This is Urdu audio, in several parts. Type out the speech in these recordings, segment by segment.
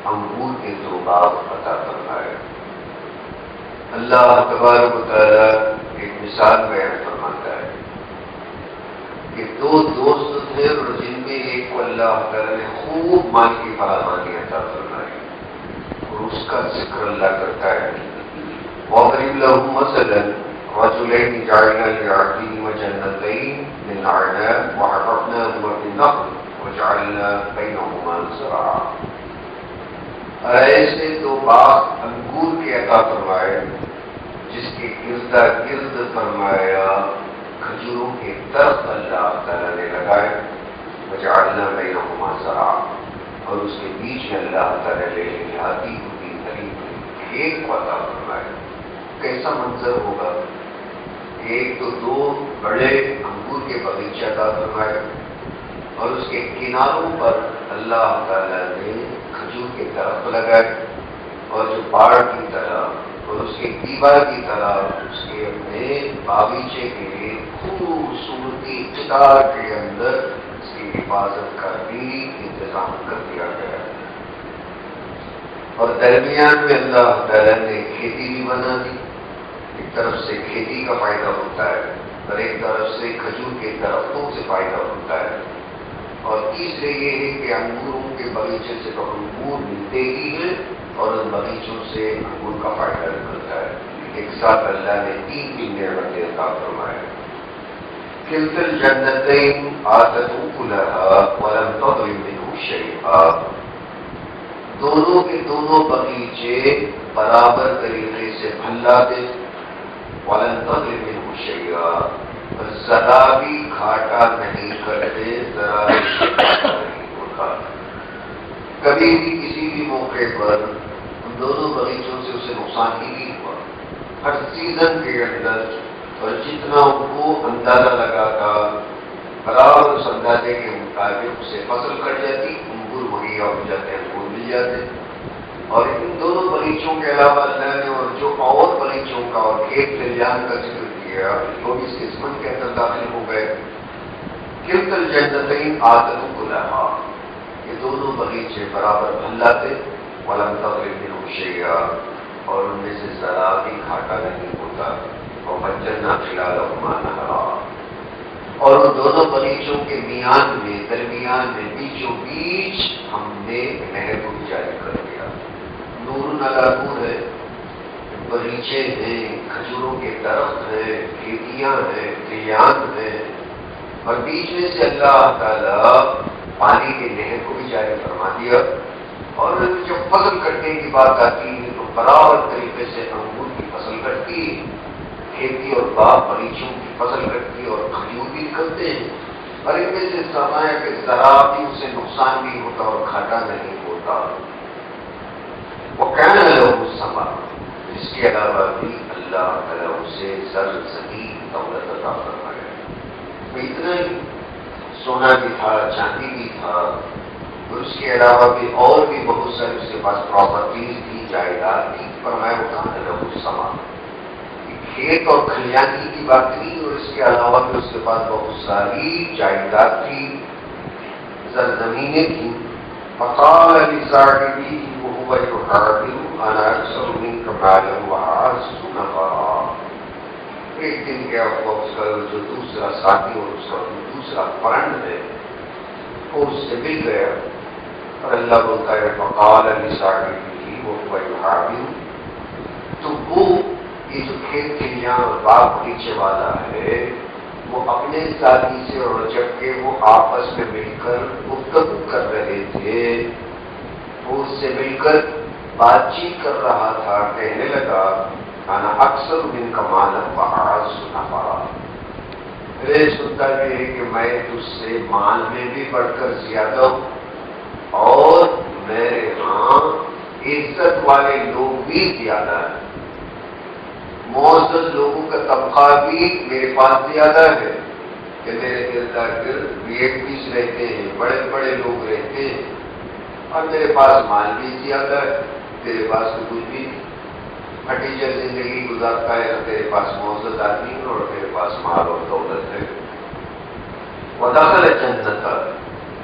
انگور کے 2 باغ عطا فرمائے۔ اللہ تبارک و تعالیٰ ایک مثال بیان فرماتا ہے کہ 2 دوست تھے اور جن میں ایک کو اللہ تعالیٰ نے خوب مال کی فراوانی عطا فرمائی، اور اس کا ذکر اللہ کرتا ہے۔ وَاضْرِبْ لَهُم مَثَلًا رَجُلَيْنِ جَعَلْنَا لِأَحَدِهِمَا جَنَّتَيْنِ مِنْ أَعْنَابٍ وَحَفَفْنَاهُمَا بِالنَّخْلِ وَجَعَلْنَا بَيْنَهُمَا زَرْعًا۔ ایسے 2 باغ انگور کے عطا فرمائے جس کے گردا گرد فرمایا کھجوروں کے درخت اللہ تعالیٰ نے لگائے، وجعلنا بینہما زرعا، اور اس کے بیچ میں اللہ تعالیٰ نے دیہاتی ہوتی غریب کھیت کو عطا فرمائے۔ کیسا منظر ہوگا؟ ایک تو 2 بڑے انگور کے باغیچے عطا فرمائے اور اس کے کناروں پر اللہ تعالیٰ نے کھجور کے درخت لگائے، اور جو پہاڑ کی طرح اور اس کے دیوار کی طرح اس کے اپنے باغیچے کے لیے خوبصورتی چتار کے اندر اس کی حفاظت کا بھی انتظام کر دیا گیا، اور درمیان میں اللہ تعالیٰ نے کھیتی بھی بنا دی۔ ایک طرف سے کھیتی کا فائدہ ہوتا ہے اور ایک طرف سے کھجور کے درختوں سے فائدہ ہوتا ہے، اور تیسرے یہ ہے کہ انگوروں کے باغیچے سے تو انگور ملتے ہی ہیں اور ان باغیچوں سے انگور کا فائدہ ملتا ہے۔ ایک ساتھ اللہ نے 3 نعمتیں عطا فرمائے۔ کلتا الجنتین آتت اکلها ولم تظلم منه شیئا، دونوں کے دونوں باغیچے برابر طریقے سے پھل لاتے، ولم تظلم منه شیئا، اور ذرا بھی گھاٹا نہیں کرتے، ذرا بھی گھاٹا نہیں ہوتا۔ کبھی بھی کسی بھی موقع پر ان دونوں باغیچوں سے اسے نقصان ہی نہیں ہوا۔ ہر سیزن کے اندر اور جتنا ان کو اندازہ لگا تھا برابر اس اندازے کے مطابق اسے فصل کٹ جاتی، انگور مہیا ہو جاتے، انگور مل جاتے۔ اور ان دونوں باغیچوں کے علاوہ اللہ نے اور جو اور باغیچوں کا اور کھیت کھلیان کا ذکر کیا وہ بھی اس قسمت کے اندر داخل ہو گئے۔ کلتا الجنتین آتت اکلها، یہ دونوں باغیچے برابر پھل لاتے، ولم تظلم منه شیئا، اور ان میں سے ذرا بھی گھاٹا نہیں ہوتا۔ وفجرنا خلالهما نہرا، اور ان دونوں باغیچوں کے میان میں، درمیان میں، بیچوں بیچ ہم نے نہر کو جاری کر دیا۔ نور علی نور ہے، باغیچے ہیں، کھجوروں کے درخت ہیں، کھیتیاں ہیں، کھلیان ہیں، اور بیچ میں سے اللہ تعالیٰ پانی کے نہر کو بھی جاری فرما دیا۔ اور جب فصل کٹنے کی بات آتی ہے تو برابر طریقے سے انگور کی فصل کٹتی ہے، کھیتی اور باغ باغیچوں کی فصل کٹتی ہے، اور کھجور بھی نکلتے ہیں، اور ان میں سے سرمایہ کے ذرا بھی اسے نقصان نہیں ہوتا اور گھاٹا نہیں ہوتا۔ وَكَانَ لَهُ ثَمَرٌ، اس کے علاوہ بھی اللہ تعالیٰ اسے زمین دولت عطا فرمایا۔ تو اتنا ہی سونا بھی تھا، چاندی بھی تھا، اور اس کے علاوہ بھی اور بھی بہت ساری اس کے پاس پراپرٹیز تھی، جائیداد تھی۔ فرمایا وَكَانَ لَهُ ثَمَرٌ، کھیت اور کھلیانی کی بات نہیں، اور اس کے علاوہ بھی اس کے پاس بہت ساری جائیداد تھی، زمینیں تھیں۔ فَقَالَ لِصَاحِبِهِ وَهُوَ يُحَاوِرُهُ أَنَا أَكْثَرُ مِنكَ مَالًا وَأَعَزُّ نَفَرًا۔ ایک دن کیا ہوا، اس کا جو دوسرا ساتھی اور اس کا دوسرا فرینڈ ہے وہ اس سے مل گیا، اور اللہ بولتا ہے فَقَالَ لِصَاحِبِهِ وَهُوَ يُحَاوِرُهُ، تو وہ یہ جو کھیت کھلیاں اور باغ باغیچے والا ہے وہ اپنے ساتھی سے، اور جبکہ وہ آپس میں مل کر گفتگو کر رہے تھے، وہ اس سے مل کر بات چیت کر رہا تھا، کہنے لگا انا اکثر منک مالا واعز نفرا، میرے سنتا یہ ہے کہ میں تجھ سے مال میں بھی بڑھ کر زیادہ ہوں، اور میرے ہاں عزت والے لوگ بھی زیادہ ہیں، معزز لوگوں کا طبقہ بھی میرے پاس زیادہ ہے، کہ میرے ارد گرد VIPs رہتے ہیں، بڑے بڑے لوگ رہتے ہیں، اور میرے پاس مال بھی زیادہ ہے، تیرے پاس تو کچھ بھی نہیں، ہٹیجر زندگی گزارتا ہے، تیرے پاس معزز آدمی ہے اور میرے پاس مال اور دولت ہے۔ ودخل جنت،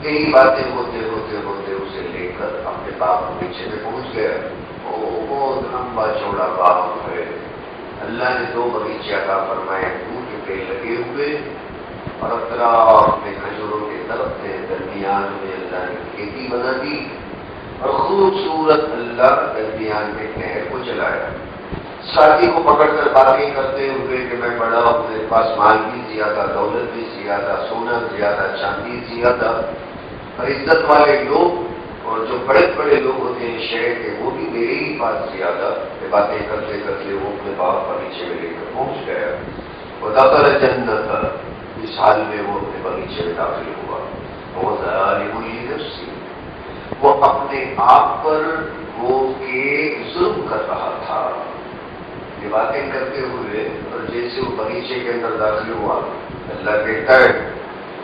یہی باتیں ہوتے ہوتے ہوتے اسے لے کر اندر اپنے باغ بغیچے میں پہنچ گیا. بہت لمبا چوڑا باغ ہے. اللہ نے 2 بغیچے عطا فرمائے, دور کے پیڑ لگے ہوئے اور اطراف میں کھجوروں کے درخت ہیں, درمیان میں اللہ نے کھیتی بنا دی اور خوبصورت اللہ درمیان میں نہر کو چلایا. ساتھی کو پکڑ کر باتیں کرتے ہوئے کہ میں بڑا ہوں, میرے پاس مال بھی زیادہ, دولت بھی زیادہ, سونا زیادہ, چاندی زیادہ, اور عزت والے لوگ اور جو بڑے بڑے لوگ ہوتے ہیں شہر کے وہ بھی میرے ہی پاس زیادہ. باتیں کرتے کرتے وہ اپنے باغ بغیچے میں لے کر پہنچ گیا. وہ داخل جنت, اس حال میں وہ اپنے بغیچے میں داخل ہوا. وہ ظالم لنفسہ, وہ اپنے آپ پر وہ کے ظلم کر رہا تھا. یہ باتیں کرتے ہوئے اور جیسے وہ بغیچے کے اندر داخل ہوا, اللہ کہتا ہے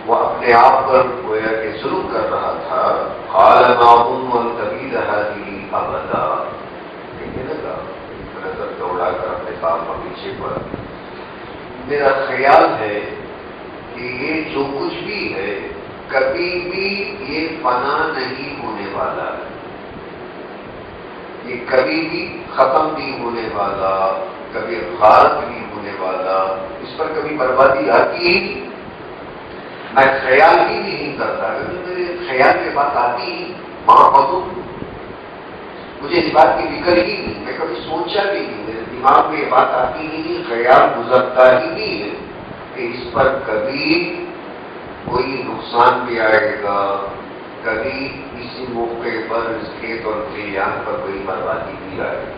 وہ اپنے آپ پر گویا کہ ظلم کر رہا تھا. قال ما اظن ان تبید هذه ابدا, کہنے لگا نظر دوڑا کر اپنے باغ بغیچے پر, میرا خیال ہے کہ یہ جو کچھ بھی ہے کبھی بھی یہ فنا نہیں ہونے والا ہے, یہ کبھی بھی ختم نہیں ہونے والا, کبھی غارت نہیں ہونے والا, اس پر کبھی بربادی آتی ہی نہیں. میں خیال ہی نہیں کرتا, کیونکہ میرے خیال میں بات آتی ہی ماں بدو, مجھے اس بات کی فکر ہی نہیں, میں کبھی سوچا بھی نہیں, میرے دماغ میں یہ بات آتی ہی نہیں, خیال گزرتا ہی نہیں ہے کہ اس پر کبھی کوئی نقصان بھی آئے گا, کبھی کسی موقع پر اس کھیت اور کھلیان پر کوئی بربادی بھی آئے گی.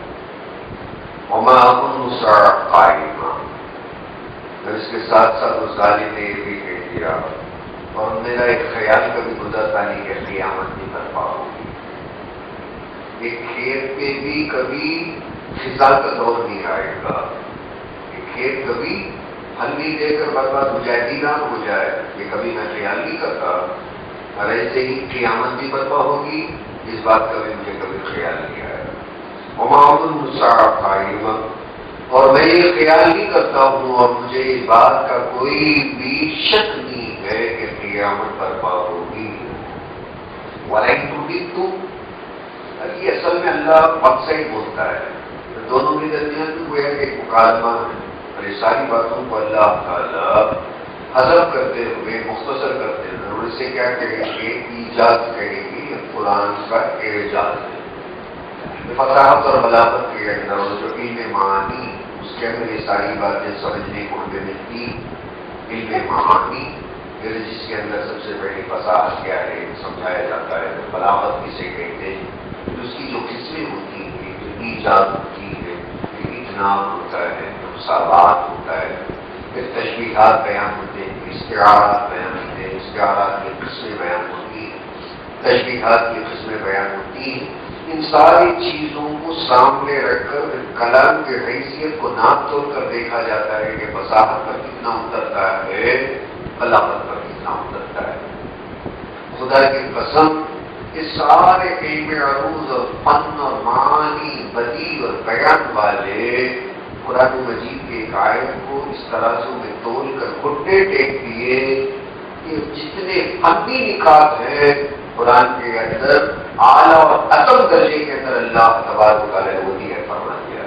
وما اظن الساعة قائمة, اور اس کے ساتھ ساتھ اس ظالم نے یہ بھی کہہ دیا اور میرا ایک خیال کبھی گزرتا نہیں کہ قیامت نہیں برپا ہوگی. ایک کھیت پہ بھی کبھی خزاں کا دور نہیں آئے گا, ایک کھیت کبھی پھل نہیں دے کر برباد ہو جائے, ویران ہو جائے, یہ کبھی میں خیال نہیں کرتا. اور ایسے ہی قیامت بھی برپا ہوگی, اس بات کا بھی مجھے کبھی خیال نہیں آیا. وما اظن الساعة قائمة, اور میں یہ خیال نہیں کرتا ہوں اور مجھے اس بات کا کوئی بھی شک نہیں ہے کہ قیامت برپا ہوگی. وَلَئِن تُرِدتُّ, یہ اصل میں اللہ وقت سے ہی بولتا ہے, دونوں کے درمیان بھی کوئی ایک مکالمہ ہے, اور یہ ساری باتوں کو اللہ تعالیٰ حذف کرتے ہوئے مختصر کرتے ہیں. اور اس سے کیا کہیں گے, ایجاز کہیں گے, یہ قرآن کا اعجاز ہے. فصاحت اور بلاغت کے اندر اور جو علم معانی, اس کے اندر یہ ساری باتیں سمجھنے کو ہمیں ملتی. علم معانی پھر جس کے اندر سب سے پہلی فصاحت کیا ہے سمجھایا جاتا ہے. بلاغت کسے کہتے ہیں, اس کی جو قسمیں ہوتی ہیں, جو ایجاد ہوتی ہے, اجناب ہوتا ہے, مساوات ہوتا ہے, پھر تشبیہات بیان ہوتے ہیں, استعارات بیان ہوتے ہیں, استعارات کی قسمیں بیان ہوتی ہیں, تشبیہات کی قسمیں بیان ہوتی ہیں. ان ساری چیزوں کو سامنے رکھ کر کلام کی حیثیت کو ناپ توڑ کر دیکھا جاتا ہے کہ فصاحت پر کتنا اترتا ہے, بلاغت پر کتنا اترتا ہے. خدا کی قسم اس سارے علم عروض اور فن اور معانی, بدیع اور بیان والے قرآن مجید کے ایک آیت کو اس ترازو میں تول کر گھٹنے ٹیک دیے کہ جتنے فنی نکات ہیں قرآن کے اندر اعلیٰ اور اتم درجے کے اندر اللہ تبارک و تعالیٰ نے ہے فرما دیا.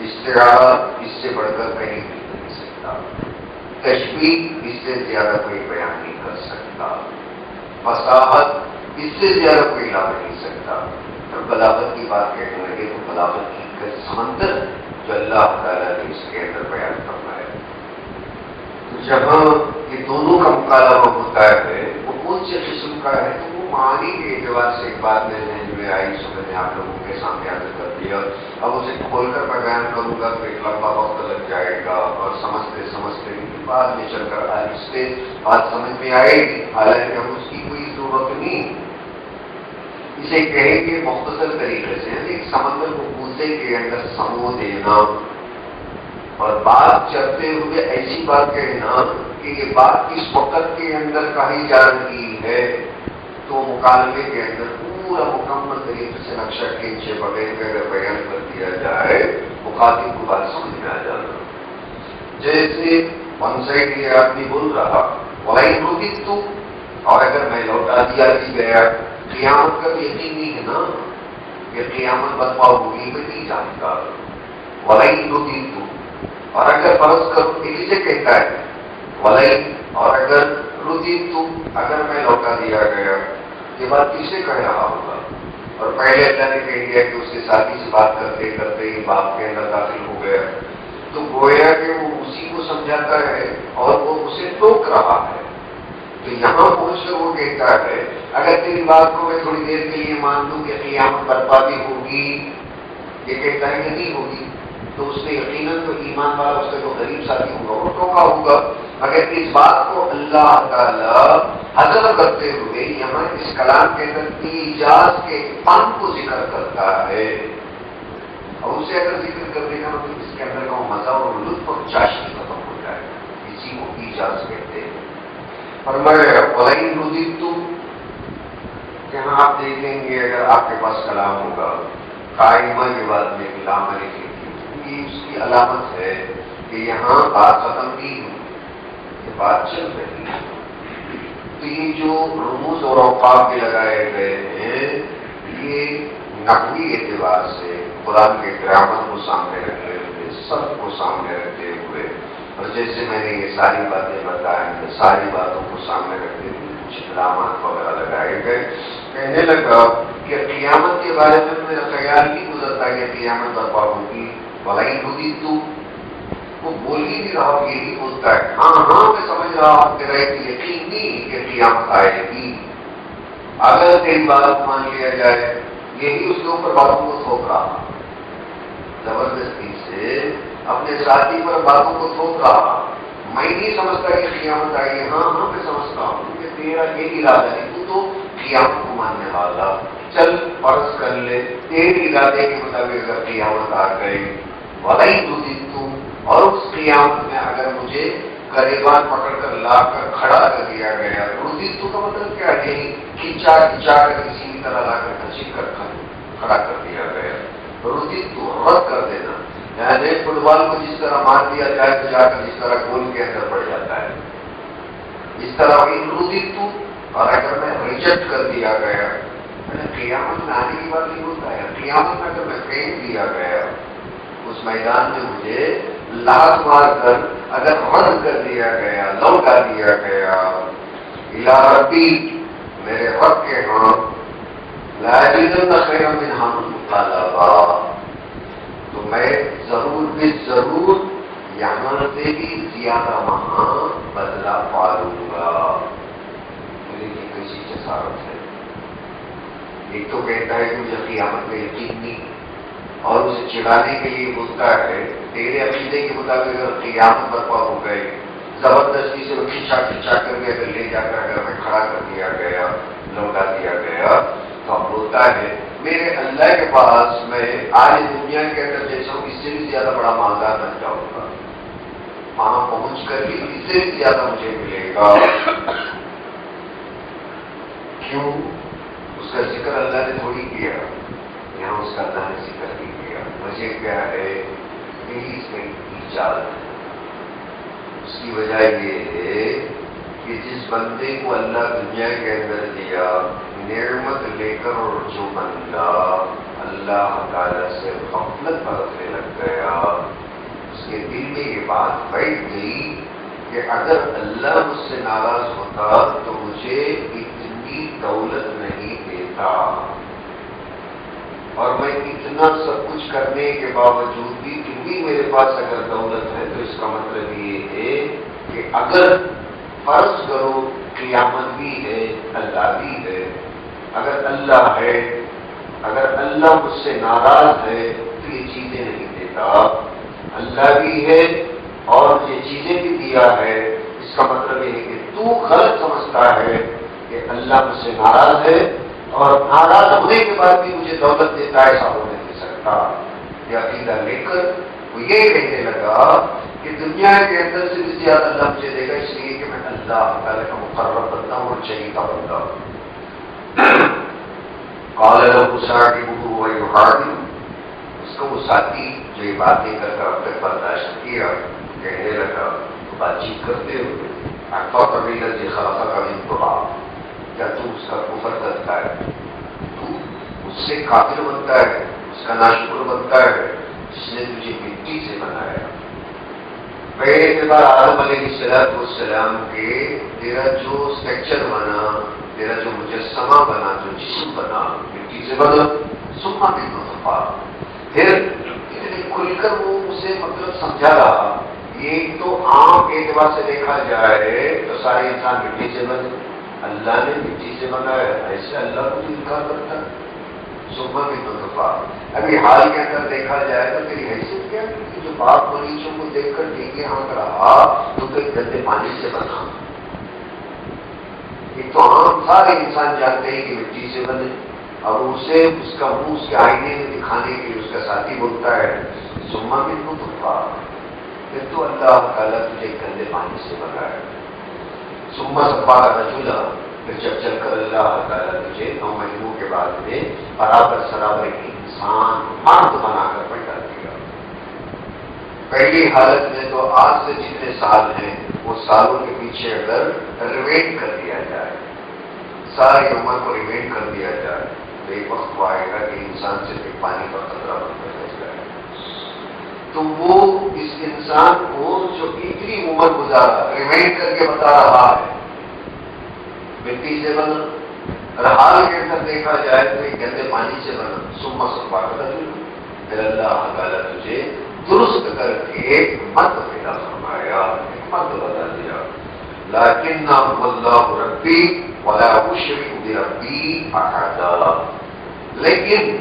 استعارہ اس سے بڑھ کر کہیں بھی نہیں سکتا, تشبیہ اس سے زیادہ کوئی بیان نہیں کر سکتا, فصاحت اس سے زیادہ کوئی لا نہیں سکتا. اور بلاغت کی بات کہنے لگے تو بلاغت کی سمندر جو اللہ تعالیٰ نے اس کے اندر بیان کرنا ہے. تو جب یہ دونوں کا مکالمہ ہوتا ہے وہ کون سے قسم کا ہے, تو وہ معانی کے اعتبار سے ایک بات میں ذہن میں آئی, سو میں نے آپ لوگوں کے سامنے حاضر کر دیا. اب اسے کھول کر میں بیان کروں گا تو ایک لمبا وقت لگ جائے گا, اور سمجھتے سمجھتے بعد میں چل کر آہستہ بات سمجھ میں آئے گی, حالانکہ ہم اس کی کوئی ضرورت نہیں. اسے کہیں گے مختصر طریقے سے, ایک سمندر کو کوزے کے اندر سمو دینا اور بات چلتے ہوئے ایسی بات کہنا کہ یہ بات کس وقت کے اندر کہی جا رہی ہے, تو مکالمے کے اندر پورا مکمل طریقے سے نقشہ کھینچے بغیر اگر بیان کر دیا جائے مخاطب کو بات سمجھ میں آ جانا. جیسے ون سائڈ یہ آدمی بول رہا وَلَئِن رُدِدتُّ, اور اگر میں لوٹا دیا بھی گیا، قیامت کا بھی یقین نہیں ہے نا کہ قیامت برپا ہوگی، میں نہیں جانتا، وَلَئِن رُدِدتُّ، اور اگر فرض کروں کہ کسے کہتا ہے وَلَئِن، اور اگر رُدِدتُّ، اگر میں لوٹا دیا گیا، یہ بات کسے کہہ رہا ہوگا؟ اور پہلے اللہ نے کہہ دیا کہ اس کے ساتھی سے بات کرتے کرتے ہی باپ کے اندر داخل ہو گیا، تو گویا کہ وہ اسی کو سمجھاتا ہے اور وہ اسے ٹوک رہا ہے۔ تو یہاں پہنچ کر وہ کہتا ہے اگر تیری بات کو میں تھوڑی دیر کے لیے مان لوں کہ قیامت برپا بھی ہوگی، یہ کہتا ہے کہ نہیں ہوگی، تو اس نے یقیناً تو ایمان والا اس کا جو غریب ساتھی ہوگا وہ ٹوکا ہوگا۔ اگر اس بات کو اللہ تعالی حضر کرتے ہوئے یہاں اس کلام کے اندر ایجاز کے فن کو ذکر کرتا ہے، اور اسے اگر ذکر کرنے کا مطلب اس کے اندر کا مزہ اور لطف اور چاشنی ختم ہو جائے، اسی کو ایجاز کہتے ہیں۔ فرمایا وَلَئِن رُدِدتُّ، یہاں آپ دیکھیں گے اگر آپ کے پاس کلام ہوگا قائمہ کے بعد میں لام لکھی، یہ اس کی علامت ہے کہ یہاں بات ختم نہیں ہوئی، یہ بات چل رہی ہے۔ تو یہ جو رموز اور اوقاف کے لگائے گئے ہیں، یہ نحوی اعتبار سے قرآن کے گرامر کو سامنے رکھتے ہوئے، سب کو سامنے رکھتے ہوئے، اور جیسے میں نے یہ ساری باتیں بتائیں، ساری باتوں کو سامنے رکھتے ہوئے کچھ علامات وغیرہ لگائے گئے۔ کہنے لگا کہ قیامت کے بارے میں میرا خیال نہیں گزرتا کہ قیامت برپا ہوگی، وَلَئِن رُدِدتُّ، وہ بول ہی نہیں رہا، یہی بولتا ہے ہاں ہاں میں سمجھ رہا ہوں، تیرا ایک یقین نہیں کہ قیامت آئے گی، اگر تیری بات مان لیا جائے، یہی اس کے اوپر باتوں کو تھوپ رہا، زبردستی سے اپنے ساتھی پر باتوں کو تھوپ رہا۔ میں نہیں سمجھتا کہ قیامت آئے گی، ہاں ہاں میں سمجھتا ہوں کہ تیرا یہ ارادہ ہے، تو قیامت کو ماننے والا، چل فرض کر لے تیرے ارادے کے مطابق اگر قیامت آ گئی، وَلَئِن رُدِدتُّ، اور اس قیامت میں اگر مجھے گریبان پکڑ کر لا کر کھڑا کر دیا گیا، رُدِدتُّ کا مطلب کیا ہے؟ کھینچا کر کسی طرح لا کر کھچی کر کھڑا کر دیا گیا، رُدِدتُّ رد کر دینا، یعنی فٹ بال کو جس طرح مار دیا جائے تو جا کر جس طرح گول کے اندر پڑ جاتا ہے، اس طرح وَإِن رُدِدتُّ، اور اگر میں ریجیکٹ کر دیا گیا، قیامت میں آنے کی بات نہیں ہوتا ہے، قیامت میں اگر میں پھینک دیا گیا اس میدان میں، مجھے لات مار کر اگر رد کر دیا گیا، لوٹا دیا گیا، اِلَىٰ رَبِّی، میرے رب کے ہاں، لَأَجِدَنَّ خَيْرًا مِنْهَا مُنْقَلَبًا، تو میں ضرور یہاں سے بھی زیادہ وہاں بدلہ پالوں گا۔ میرے لیے کیسی جسارت ہے! ایک تو کہتا ہے کہ مجھے قیامت میں یقین نہیں، اور اسے چڑھانے کے لیے بولتا ہے تیرے عقیدے کے مطابق اگر قیامت برپا ہو گئے، زبردستی سے وہ کھینچا کر کے اگر لے جا کر اگر میں کھڑا کر دیا گیا، لوٹا دیا گیا، تو اب بولتا ہے میرے اللہ کے پاس میں آج دنیا کے اندر جیسا ہوں اس سے بھی زیادہ بڑا مالدار بن جاؤں گا، وہاں پہنچ کر بھی اس سے بھی زیادہ مجھے ملے گا۔ کیوں؟ اس کا ذکر اللہ نے تھوڑی کیا، یہاں اس کا اللہ نے ذکر نہیں کیا۔ وجہ کیا ہے؟ یہی اس میں ایجاد ہے۔ اس کی وجہ یہ ہے کہ جس بندے کو اللہ دنیا کے اندر دیا نعمت لے کر، اور جو بندہ اللہ تعالی سے غفلت برتنے لگ گیا، اس کے دل میں یہ بات بیٹھ گئی کہ اگر اللہ مجھ سے ناراض ہوتا تو مجھے اتنی دولت نہیں دیتا، اور میں اتنا سب کچھ کرنے کے باوجود بھی میرے پاس اگر دولت ہے تو اس کا مطلب یہ ہے کہ اگر فرض کرو قیامت بھی ہے، اللہ بھی ہے، اگر اللہ ہے، اگر اللہ مجھ سے ناراض ہے تو یہ چیزیں نہیں دیتا، اللہ بھی ہے اور یہ چیزیں بھی دیا ہے، اس کا مطلب یہ ہے کہ تو غلط سمجھتا ہے کہ اللہ مجھ سے ناراض ہے، اور ناراض ہونے کے بعد بھی مجھے دولت دیتا ہے، ایسا ہو نہیں سکتا۔ یہ عقیدہ لے کر وہ یہ کہنے لگا کہ دنیا کے اندر سے بھی زیادہ اللہ مجھے دے گا، اس لیے کہ میں اللہ تعالیٰ کا مقرب بندہ ہوں اور چہیتا بندہ ہوں۔ قال له صاحبه ويحاول، اس کو وہ ساتھی جو یہ باتیں کر کر اب تک برداشت کیا، کہنے لگا بات چیت کرتے ہوئے، احفظ الذی خلقک من تراب، کیا تو اس کا کفر کرتا ہے؟ تو اس سے کافر بنتا ہے، اس کا ناشکر بنتا ہے جس نے تجھے مٹی سے بنایا۔ پہلے اعتبار آدم علیہ السلام کے تیرا جو اسٹرکچر بنا، تیرا جو مجسمہ بنا، جو جسم بنا، مٹی سے بنا، سما بھی نطفہ۔ پھر اتنے کھل کر وہ اسے مطلب سمجھا رہا، یہ تو عام اعتبار سے دیکھا جائے تو سارے انسان مٹی سے بنے، اللہ نے مٹی سے بنایا، ایسے اللہ کو انکار کرتا ہے؟ سما بھی نطفہ۔ ابھی حال کے اندر دیکھا جائے تو تیری حیثیت کیا ہے کہ جو باپ مریضوں کو دیکھ کر ڈینگے ہانک رہا تو پھر گندے پانی سے بنا؟ ایک تو عام سارے انسان جانتے ہیں کہ مٹی سے بنے، اور اسے اس کا منہ اس کے آئینے میں دکھانے کے لیے اس کا ساتھی بولتا ہے سما بھی نطفہ۔ پھر تو اللہ تعالیٰ تجھے گندے پانی سے بنایا، سما صفا رجلا۔ پھر جب چل کر اللہ تعالیٰ تجھے 9 مہینوں کے بعد میں برابر سرابر کی انسان مرد بنا کر پیدا کیا۔ پہلی حالت میں تو آج سے جتنے سال ہیں وہ سالوں کے پیچھے اگر ریوینڈ کر دیا جائے، ساری عمر کو ریوینڈ کر دیا جائے تو ایک وقت وہ آئے گا کہ انسان سے ایک پانی کا خطرہ بن کر رہ جائے۔ تو وہ اس انسان کو جو اتنی عمر گزارا ریوینڈ کر کے بتا رہا ہے مٹی سے بنا، اور حال کے اندر دیکھا جائے تو ایک گندے پانی سے بنا، سما صفا رجلا۔ پھر اللہ تعالیٰ تجھے درست کر کے مرد پیدا فرمایا، ایک مرد بتا دیا۔ لیکن اللہ ربی ولا اشرک بربی احدا۔ لیکن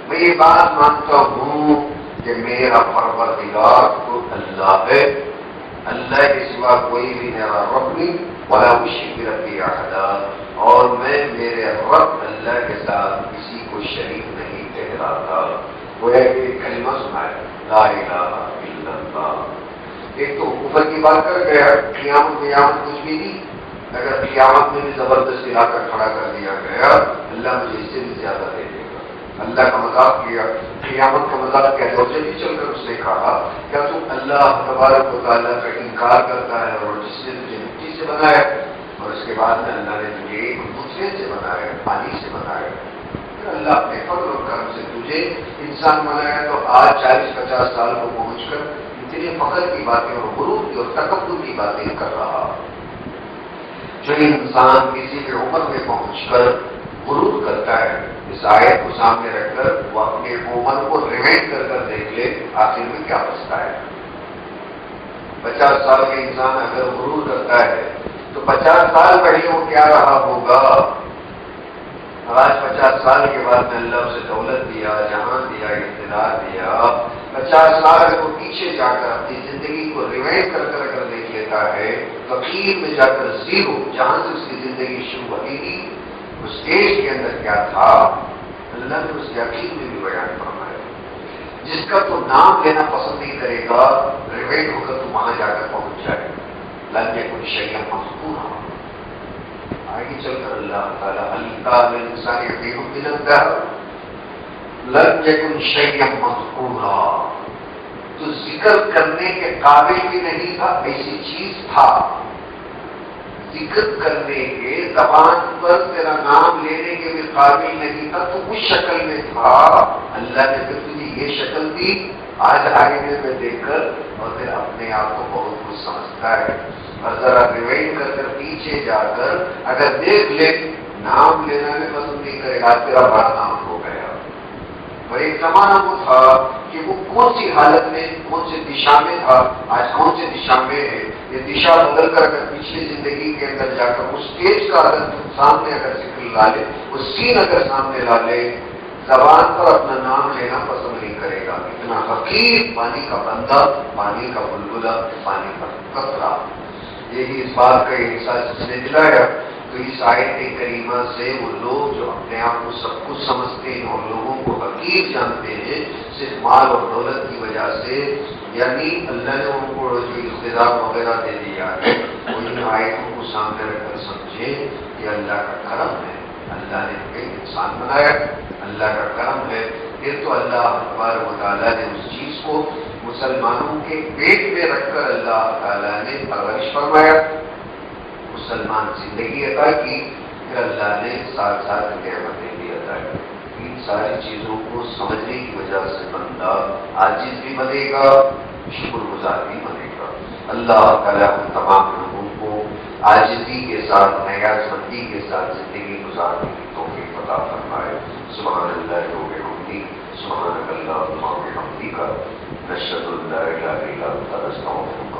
میں یہ بات مانتا ہوں کہ میرا پروردگار تو اللہ ہے، اللہ کے سوا کوئی بھی میرا رب نہیں، ولا اشرک بربی احدا، اور میں میرے رب اللہ کے ساتھ کسی کو شریک نہیں ٹھہراتا۔ وہ ایک کلمہ سنایا لا الہ الا اللہ۔ ایک تو کفر کی بات کر گیا، قیامت کچھ بھی نہیں، اگر قیامت میں بھی زبردستی لا کر کھڑا کر دیا گیا اللہ مجھے اس سے بھی زیادہ دے دے گا۔ اللہ کا مذاق کیا، قیامت کا مذاق کیا، دوسرے بھی چل کر اس نے کہا کیا تم اللہ تبارک و تعالیٰ کا انکار کرتا ہے اور جس نے تجھے مٹی سے بنایا اور اس کے بعد میں اللہ نے تجھے ایک دوسرے سے بنایا، پانی سے بنایا، پھر اللہ اپنے فضل و کرم سے تجھے انسان بنایا تو آج 40-50 سال کو پہنچ کر اتنے فخر کی باتیں اور غرور کی اور تکبر کی باتیں کر رہا۔ جو انسان کسی بھی عمر میں پہنچ کر غرور کرتا ہے، اس آیت کو سامنے رکھ کر وہ اپنے عمر کو ریوائنڈ کر کر دیکھ لے آخر میں کیا بچتا ہے۔ 50 سال کے انسان اگر غرور کرتا ہے تو 50 سال پہلے وہ کیا رہا ہوگا؟ آج 50 سال کے بعد میں اللہ اسے دولت دیا، جہان دیا، اقتدار دیا، 50 سال کو پیچھے جا کر اپنی زندگی کو ریوائنڈ کر کر اگر دیکھ لیتا ہے تو اخیر میں جا کر زیرو، جہاں سے اس کی زندگی شروع ہوئی تھی اس اسٹیج کے اندر کیا تھا اللہ نے اس کے اخیر میں بھی بیان فرمایا۔ جس کا تو نام لینا پسند نہیں کرے گا ریوائنڈ ہو کر تو وہاں جا کر پہنچ جائے گا۔ لن یکن شیئا مذکورا، آگے چل کر اللہ تعالیٰ الکتاب الانسان یقین من الدہر لن یکن شیئا مذکورا، تو ذکر کرنے کے قابل بھی نہیں تھا، ایسی چیز تھا ذکر کرنے کے، زبان پر تیرا نام لینے کے بھی قابل نہیں تھا، تو اس شکل میں تھا، اللہ نے پھر تجھے یہ شکل دی۔ آج آئینے میں دیکھ کر اور پھر اپنے آپ کو بہت کچھ سمجھتا ہے، اور ذرا ریوائنڈ کر کر پیچھے جا کر اگر دیکھ لے نام لینا میں پسند نہیں کرے گا، تیرا بڑا نام ہو گیا۔ اور ایک زمانہ وہ تھا کہ وہ کون سی حالت میں کون سی دشا میں تھا، آج کون سی دشا میں ہے، یہ دشا بدل کر اگر پچھلی زندگی کے اندر جا کر اس اسٹیج کا اگر سامنے اگر ذکر لا لے، وہ سین اگر سامنے لا لے، زبان پر اپنا نام لینا پسند نہیں کرے گا۔ اتنا فقیر، پانی کا بندہ، پانی کا بلبلا، پانی کا قطرہ، یہی اس بات کا احساس اس نے دلایا۔ تو اس آیت کریمہ سے وہ لوگ جو اپنے آپ کو سب کچھ سمجھتے ہیں اور لوگوں کو حقیر جانتے ہیں صرف مال اور دولت کی وجہ سے، یعنی اللہ نے ان کو جو اقتدار وغیرہ دے دیا ہے، وہ ان آیتوں کو سامنے رکھ کر سمجھے کہ اللہ کا کرم ہے، اللہ نے ہمیں انسان بنایا، اللہ کا کرم ہے۔ پھر تو اللہ تبارک و تعالیٰ نے اس چیز کو مسلمانوں کے پیٹ میں رکھ کر اللہ تعالیٰ نے پرورش فرمایا، مسلمان زندگی عطا کی، پھر اللہ نے ساتھ ساتھ نعمتیں بھی عطا کی. ان ساری چیزوں کو سمجھنے کی وجہ سے بندہ عاجز بھی بنے گا، شکر گزار بھی بنے گا. اللہ تعالیٰ ہم تمام لوگوں کو عاجزی کے ساتھ، نیاز مندی کے ساتھ زندگی گزارنے کی توفیق عطا فرمائے. سبحان اللہ و بحمدہ، سبحانک اللہم و بحمدک، نشہد ان لا الہ الا انت، نستغفرک.